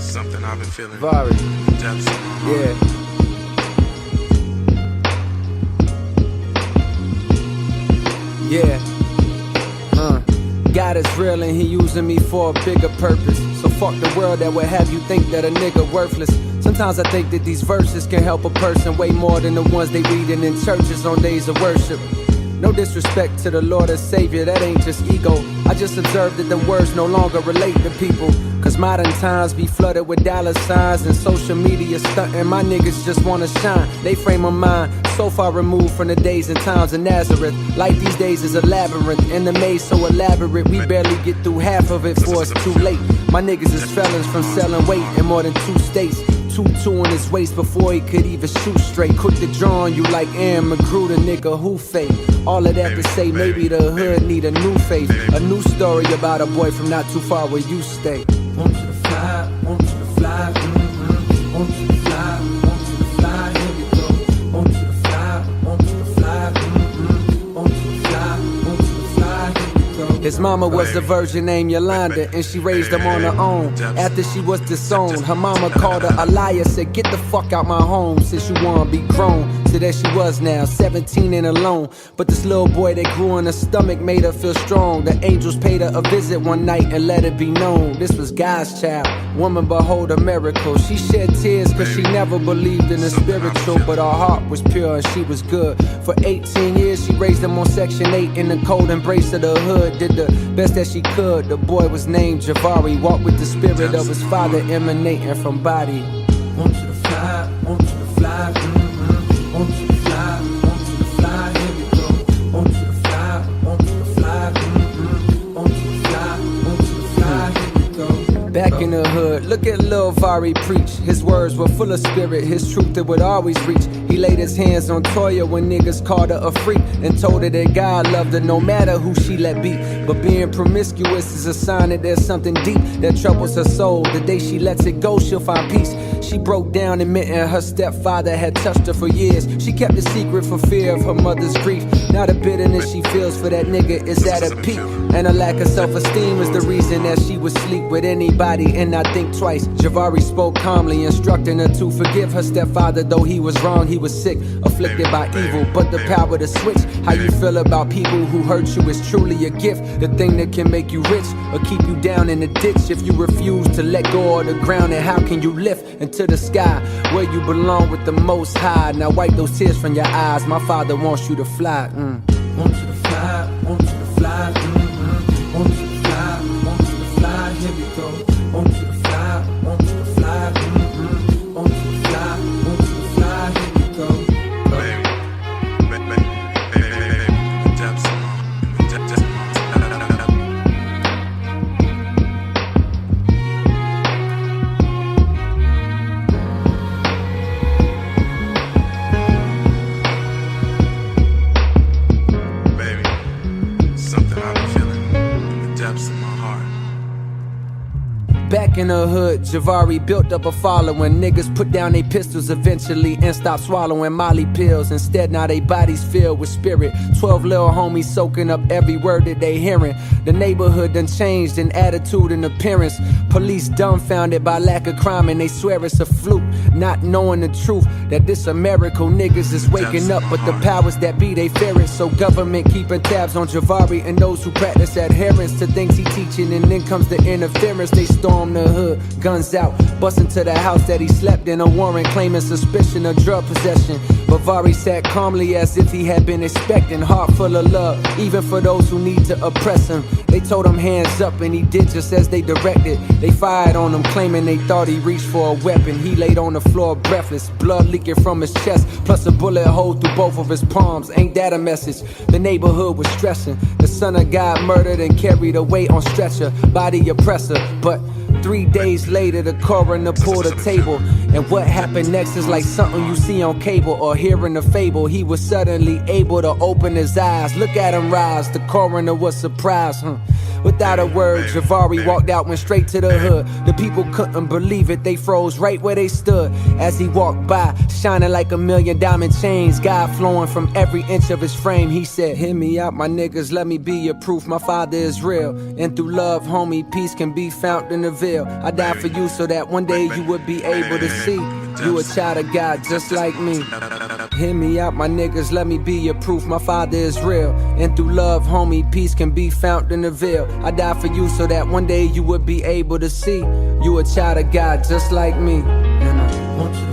Something I've been feeling. Javari. Depths of my heart. Yeah. God is real and he using me for a bigger purpose. So fuck the world that would have you think that a nigga worthless. Sometimes I think that these verses can help a person way more than the ones they reading in churches on days of worship. No disrespect to the Lord and Savior, that ain't just ego. I just observed that the words no longer relate to people. Cause modern times be flooded with dollar signs and social media stunting. My niggas just wanna shine. They frame of mind so far removed from the days and times of Nazareth. Life these days is a labyrinth, and the maze so elaborate we barely get through half of it before it's too late. My niggas is felons from selling weight in more than 2 states. 2-2 in his waist before he could even shoot straight. Quick to draw on you like Aaron McGrew, the nigga who fake. All of that to say maybe the hood need a new face. A new story about a boy from not too far where you stay. Want you to fly, want you to fly, want you to fly, want you to fly, here we go. Want you to fly, want you to fly, want you to fly, want you to fly, here we go. His mama was a virgin named Yolanda, and she raised him on her own. After she was disowned, her mama called her a liar, said get the fuck out my home since you wanna be grown. So there she was now, 17 and alone. But this little boy that grew in her stomach made her feel strong. The angels paid her a visit one night and let it be known this was God's child. Woman, behold a miracle. She shed tears cause she never believed in the spiritual, but her heart was pure and she was good. For 18 years she raised him on Section 8 in the cold embrace of the hood. Did the best that she could. The boy was named Javari, walked with the spirit of his father emanating from body. Want you to fly, want you to fly, want you to fly, want you to fly, here we go. Want you to fly, want you to fly, want you to fly, want you to fly, here we go. Back in the hood, look at Lil Vari preach. His words were full of spirit, his truth that would always reach. He laid his hands on Toya when niggas called her a freak and told her that God loved her no matter who she let be. But being promiscuous is a sign that there's something deep that troubles her soul. The day she lets it go, she'll find peace. She broke down admitting her stepfather had touched her for years. She kept it secret for fear of her mother's grief. Now the bitterness she feels for that nigga is at a peak, and a lack of self-esteem is the reason that she would sleep with anybody and not think twice. Javari spoke calmly, instructing her to forgive her stepfather. Though he was wrong, he was sick, afflicted by evil, but the power to switch how you feel about people who hurt you is truly a gift. The thing that can make you rich or keep you down in the ditch. If you refuse to let go of the ground, then how can you lift into the sky where you belong with the Most High? Now wipe those tears from your eyes. My father wants you to fly. Want you to fly, want you to fly, want you to fly, want you to fly, here we go. Want you to fly, want you to fly, want you to fly, want you to fly, here we go. Back in the hood, Javari built up a following. Niggas put down they pistols eventually and stopped swallowing Molly pills. Instead, now they bodies filled with spirit. 12 little homies soaking up every word that they hearing. The neighborhood done changed in attitude and appearance. Police dumbfounded by lack of crime and they swear it's a fluke, not knowing the truth that this a miracle. Niggas is waking up, but the powers that be, they fear it. So government keeping tabs on Javari and those who practice adherence to things he teaching. And then comes the interference. They storm the hood, guns out, bust into the house that he slept in. A warrant claiming suspicion of drug possession. But Vari sat calmly as if he had been expecting. Heart full of love, even for those who need to oppress him. They told him hands up and he did just as they directed. They fired on him, claiming they thought he reached for a weapon. He laid on the floor breathless, blood leaking from his chest, plus a bullet hole through both of his palms. Ain't that a message? The neighborhood was stressing. The son of God murdered and carried away on stretcher, body oppressor. But 3 days later, the coroner pulled a table, and what happened next is like something you see on cable or hear in a fable. He was suddenly able to open his eyes, look at him rise. The coroner was surprised. Without a word, Javari walked out, went straight to the hood. The people couldn't believe it, they froze right where they stood. As he walked by, shining like a million diamond chains, God flowing from every inch of his frame. He said, hear me out, my niggas, let me be your proof. My father is real, and through love, homie, peace can be found in the veil. I died for you so that one day you would be able to see you a child of God just like me. Hear me out, my niggas, let me be your proof. My father is real, and through love, homie, peace can be found in the veil. I died for you so that one day you would be able to see you a child of God just like me. And I want you